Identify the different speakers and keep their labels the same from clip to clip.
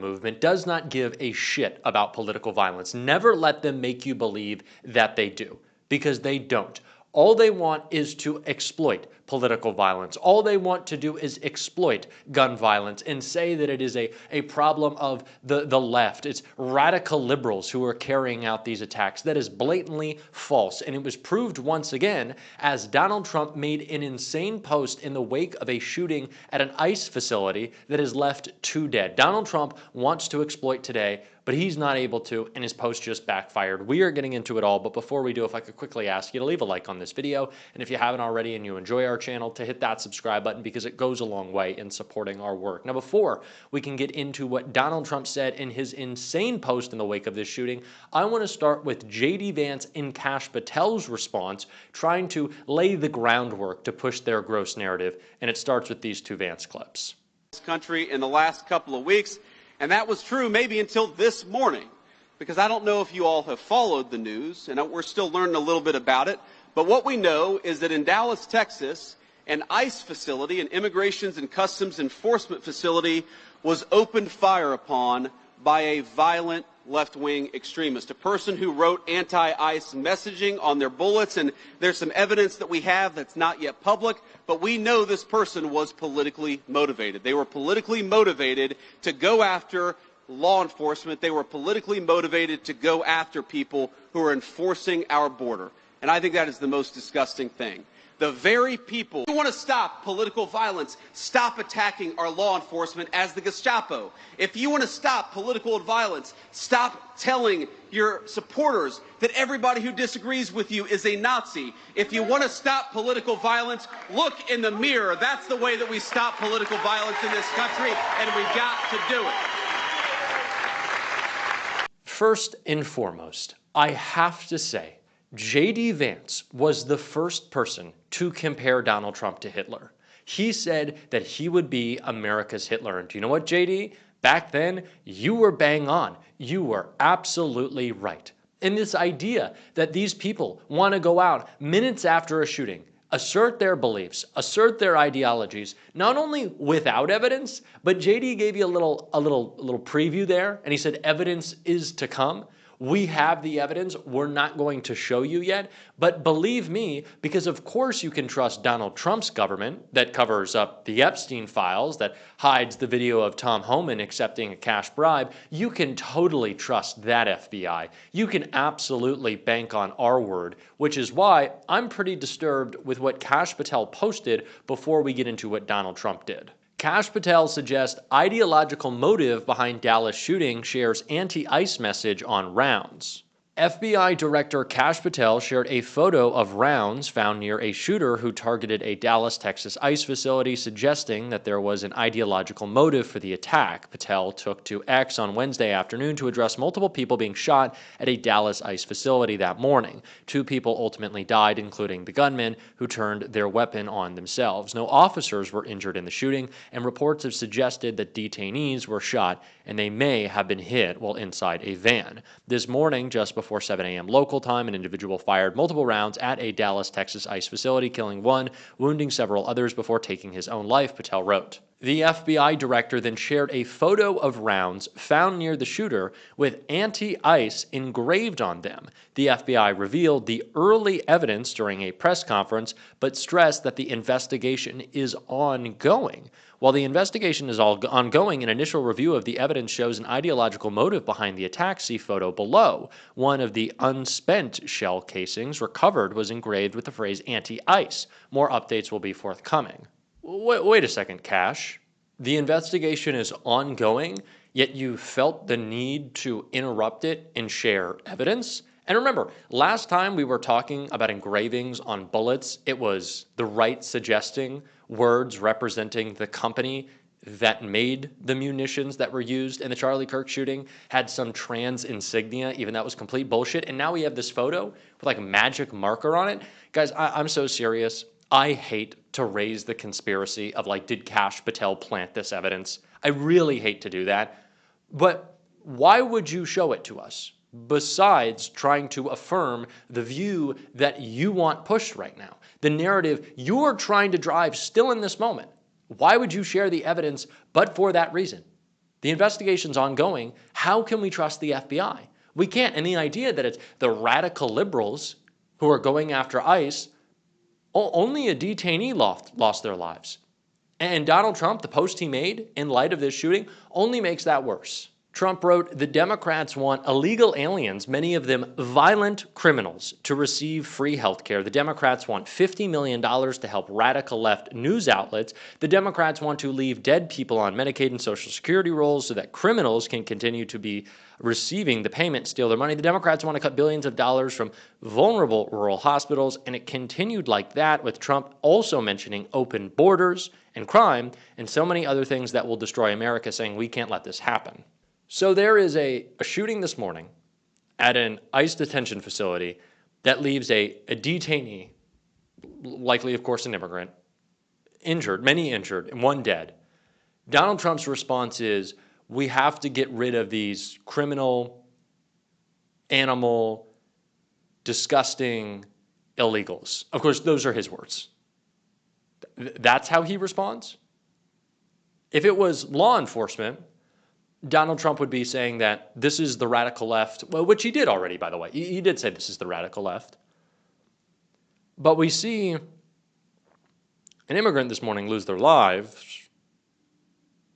Speaker 1: movement does not give a shit about political violence. Never let them make you believe that they do, because they don't. All they want is to exploit political violence. All they want to do is exploit gun violence and say that it is a problem of the left. It's radical liberals who are carrying out these attacks. That is blatantly false. And it was proved once again as Donald Trump made an insane post in the wake of a shooting at an ICE facility that has left 2 dead. Donald Trump wants to exploit today, but he's not able to, and his post just backfired. We are getting into it all, but before we do, if I could quickly ask you to leave a like on this video, and if you haven't already and you enjoy our channel, to hit that subscribe button because it goes a long way in supporting our work. Now, before we can get into what Donald Trump said in his insane post in the wake of this shooting, I want to start with J.D. Vance and Kash Patel's response, trying to lay the groundwork to push their gross narrative, and it starts with these 2 Vance clips.
Speaker 2: This country in the last couple of weeks. And that was true maybe until this morning, because I don't know if you all have followed the news, and we're still learning a little bit about it. But what we know is that in Dallas, Texas, an ICE facility, an Immigration and Customs Enforcement facility, was opened fire upon by a violent left-wing extremist, a person who wrote anti-ICE messaging on their bullets. And there's some evidence that we have that's not yet public, but we know this person was politically motivated. They were politically motivated to go after law enforcement. They were politically motivated to go after people who are enforcing our border. And I think that is the most disgusting thing. The very people who want to stop political violence, stop attacking our law enforcement as the Gestapo. If you want to stop political violence, stop telling your supporters that everybody who disagrees with you is a Nazi. If you want to stop political violence, look in the mirror. That's the way that we stop political violence in this country, and we got to do it.
Speaker 1: First and foremost, I have to say, J.D. Vance was the first person to compare Donald Trump to Hitler. He said that he would be America's Hitler. And do you know what, J.D.? Back then, you were bang on. You were absolutely right. And this idea that these people want to go out minutes after a shooting, assert their beliefs, assert their ideologies, not only without evidence, but J.D. gave you a little preview there, and he said evidence is to come. We have the evidence. We're not going to show you yet. But believe me, because of course you can trust Donald Trump's government that covers up the Epstein files, that hides the video of Tom Homan accepting a cash bribe. You can totally trust that FBI. You can absolutely bank on our word, which is why I'm pretty disturbed with what Kash Patel posted before we get into what Donald Trump did. Kash Patel suggests ideological motive behind Dallas shooting, shares anti-ICE message on rounds. FBI Director Kash Patel shared a photo of rounds found near a shooter who targeted a Dallas, Texas ICE facility, suggesting that there was an ideological motive for the attack. Patel took to X on Wednesday afternoon to address multiple people being shot at a Dallas ICE facility that morning. 2 people ultimately died, including the gunman, who turned their weapon on themselves. No officers were injured in the shooting, and reports have suggested that detainees were shot and they may have been hit while inside a van. This morning, just before 7 a.m. local time, an individual fired multiple rounds at a Dallas, Texas ICE facility, killing 1, wounding several others before taking his own life, Patel wrote. The FBI director then shared a photo of rounds found near the shooter with anti-ICE engraved on them. The FBI revealed the early evidence during a press conference, but stressed that the investigation is ongoing. While the investigation is ongoing, an initial review of the evidence shows an ideological motive behind the attack. See photo below. One of the unspent shell casings recovered was engraved with the phrase anti-ICE. More updates will be forthcoming. Wait a second, Kash. The investigation is ongoing, yet you felt the need to interrupt it and share evidence? And remember, last time we were talking about engravings on bullets, it was the right suggesting words representing the company that made the munitions that were used in the Charlie Kirk shooting, had some trans insignia, even that was complete bullshit. And now we have this photo with like a magic marker on it. Guys, I'm so serious. I hate to raise the conspiracy of like, did Kash Patel plant this evidence? I really hate to do that. But why would you show it to us? Besides trying to affirm the view that you want pushed right now, the narrative you're trying to drive still in this moment. Why would you share the evidence but for that reason? The investigation's ongoing. How can we trust the FBI? We can't. And the idea that it's the radical liberals who are going after ICE, only a detainee lost their lives. And Donald Trump, the post he made in light of this shooting, only makes that worse. Trump wrote, the Democrats want illegal aliens, many of them violent criminals, to receive free health care. The Democrats want $50 million to help radical left news outlets. The Democrats want to leave dead people on Medicaid and Social Security rolls so that criminals can continue to be receiving the payment, steal their money. The Democrats want to cut billions of dollars from vulnerable rural hospitals, and it continued like that, with Trump also mentioning open borders and crime and so many other things that will destroy America, saying we can't let this happen. So there is a shooting this morning at an ICE detention facility that leaves a detainee, likely, of course, an immigrant, injured, many injured, and one dead. Donald Trump's response is, we have to get rid of these criminal, animal, disgusting illegals. Of course, those are his words. That's how he responds? If it was law enforcement, Donald Trump would be saying that this is the radical left, well, which he did already, by the way. He did say this is the radical left. But we see an immigrant this morning lose their lives,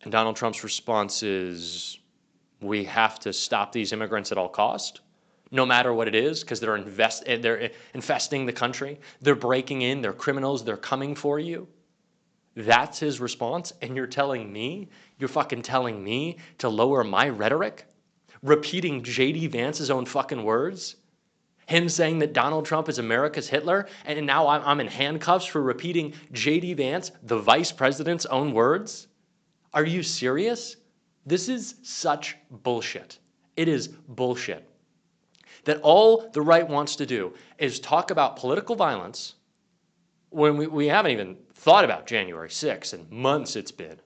Speaker 1: and Donald Trump's response is, we have to stop these immigrants at all cost, no matter what it is, because they're infesting the country. They're breaking in. They're criminals. They're coming for you. That's his response, and you're fucking telling me to lower my rhetoric? Repeating J.D. Vance's own fucking words? Him saying that Donald Trump is America's Hitler, and now I'm in handcuffs for repeating J.D. Vance, the vice president's own words? Are you serious? This is such bullshit. It is bullshit. That all the right wants to do is talk about political violence when we haven't even thought about January 6th, and months it's been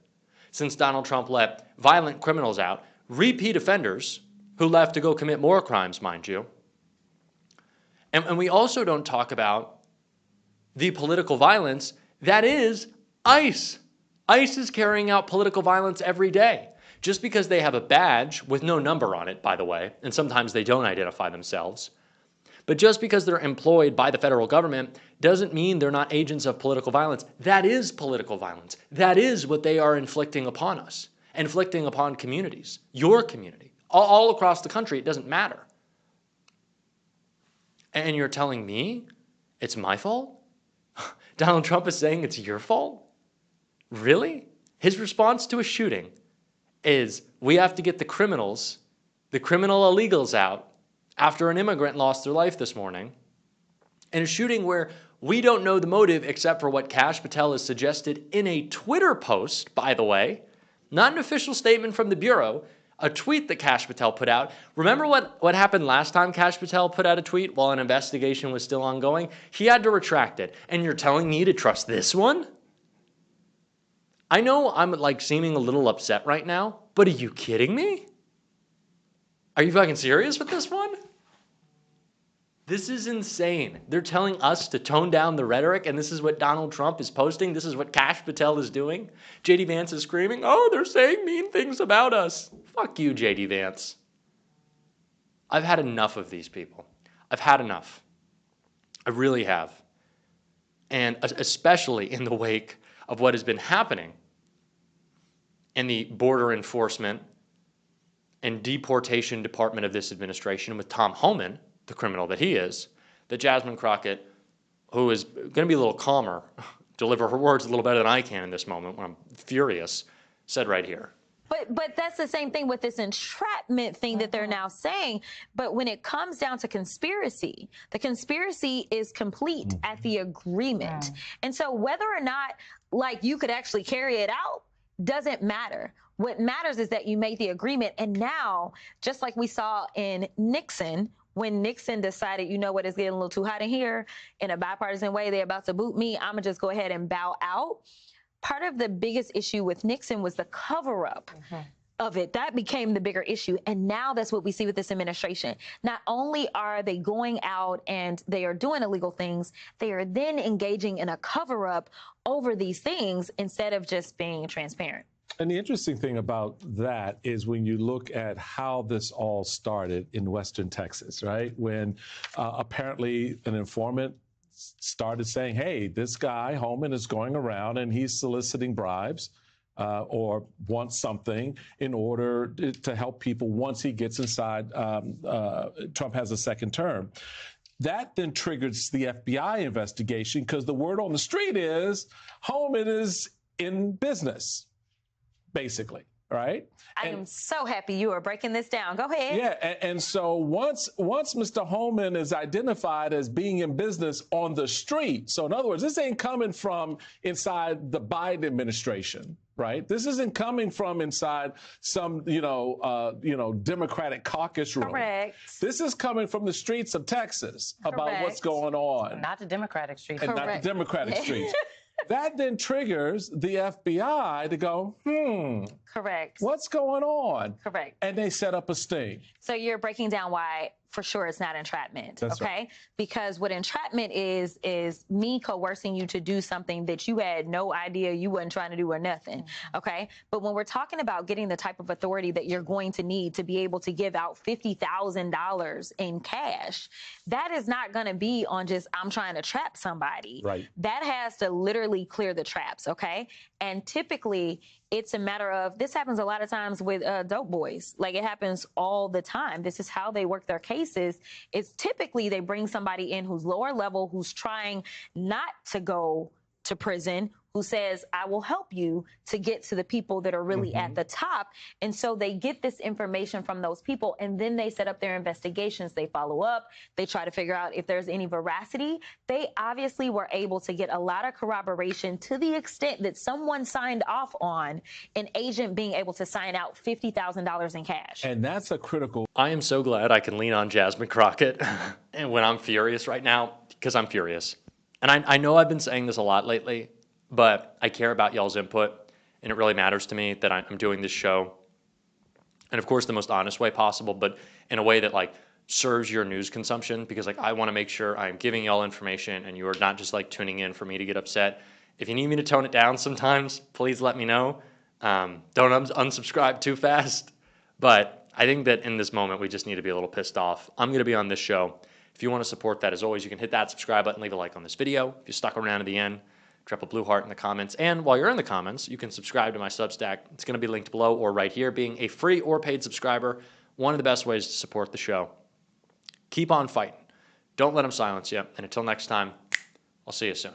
Speaker 1: since Donald Trump let violent criminals out, repeat offenders who left to go commit more crimes, mind you. And we also don't talk about the political violence that is ICE. ICE is carrying out political violence every day. Just because they have a badge with no number on it, by the way, and sometimes they don't identify themselves, but just because they're employed by the federal government doesn't mean they're not agents of political violence. That is political violence. That is what they are inflicting upon us, inflicting upon communities, your community, all across the country. It doesn't matter. And you're telling me it's my fault? Donald Trump is saying it's your fault? Really? His response to a shooting is, we have to get the criminal illegals out after an immigrant lost their life this morning, in a shooting where we don't know the motive except for what Kash Patel has suggested in a Twitter post, by the way, not an official statement from the Bureau, a tweet that Kash Patel put out. Remember what happened last time Kash Patel put out a tweet while an investigation was still ongoing? He had to retract it. And you're telling me to trust this one? I know I'm like seeming a little upset right now, but are you kidding me? Are you fucking serious with this one? This is insane. They're telling us to tone down the rhetoric, and this is what Donald Trump is posting. This is what Kash Patel is doing. J.D. Vance is screaming, oh, they're saying mean things about us. Fuck you, J.D. Vance. I've had enough of these people. I've had enough. I really have. And especially in the wake of what has been happening in the border enforcement and deportation department of this administration with Tom Homan, the criminal that he is, that Jasmine Crockett, who is going to be a little calmer, deliver her words a little better than I can in this moment when I'm furious, said right here.
Speaker 3: But that's the same thing with this entrapment thing that they're now saying. But when it comes down to conspiracy, the conspiracy is complete at the agreement. And so whether or not, like, you could actually carry it out doesn't matter. What matters is that you made the agreement. And now, just like we saw in Nixon, when Nixon decided, you know what, it's getting a little too hot in here, in a bipartisan way, they're about to boot me, I'm going to just go ahead and bow out. Part of the biggest issue with Nixon was the cover-up of it. That became the bigger issue. And now that's what we see with this administration. Not only are they going out and they are doing illegal things, they are then engaging in a cover-up over these things instead of just being transparent.
Speaker 4: And the interesting thing about that is when you look at how this all started in Western Texas, right? When apparently an informant started saying, hey, this guy, Holman, is going around and he's soliciting bribes or wants something in order to help people once he gets inside, Trump has a second term. That then triggers the FBI investigation because the word on the street is Holman is in business, basically, right?
Speaker 3: I am so happy you are breaking this down. Go ahead.
Speaker 4: Yeah, and so once Mr. Holman is identified as being in business on the street, so in other words, this ain't coming from inside the Biden administration, right? This isn't coming from inside some, Democratic caucus room.
Speaker 3: Correct.
Speaker 4: This is coming from the streets of Texas about what's going on.
Speaker 5: Not the Democratic streets.
Speaker 4: And not the Democratic streets. That then triggers the FBI to go,
Speaker 3: Correct.
Speaker 4: what's going on?
Speaker 3: Correct.
Speaker 4: And they set up a sting.
Speaker 3: So you're breaking down why, for sure, it's not entrapment.
Speaker 4: That's
Speaker 3: okay?
Speaker 4: Right.
Speaker 3: Because what entrapment is me coercing you to do something that you had no idea you wasn't trying to do or nothing. Okay? But when we're talking about getting the type of authority that you're going to need to be able to give out $50,000 in cash, that is not going to be on just, I'm trying to trap somebody.
Speaker 4: Right.
Speaker 3: That has to literally clear the traps. Okay? And typically, it's a matter of, this happens a lot of times with dope boys. Like, it happens all the time. This is how they work their cases. It's typically they bring somebody in who's lower level, who's trying not to go to prison, who says, I will help you to get to the people that are really at the top. And so they get this information from those people, and then they set up their investigations. They follow up. They try to figure out if there's any veracity. They obviously were able to get a lot of corroboration to the extent that someone signed off on an agent being able to sign out $50,000 in cash.
Speaker 4: And that's a critical.
Speaker 1: I am so glad I can lean on Jasmine Crockett and when I'm furious right now, because I'm furious. And I know I've been saying this a lot lately, but I care about y'all's input, and it really matters to me that I'm doing this show. And of course, the most honest way possible, but in a way that serves your news consumption, because I want to make sure I'm giving y'all information and you are not just tuning in for me to get upset. If you need me to tone it down sometimes, please let me know. Don't unsubscribe too fast. But I think that in this moment, we just need to be a little pissed off. I'm going to be on this show. If you want to support that, as always, you can hit that subscribe button, leave a like on this video. If you stuck around to the end, drop a blue heart in the comments. And while you're in the comments, you can subscribe to my Substack. It's going to be linked below or right here. Being a free or paid subscriber, one of the best ways to support the show. Keep on fighting. Don't let them silence you. And until next time, I'll see you soon.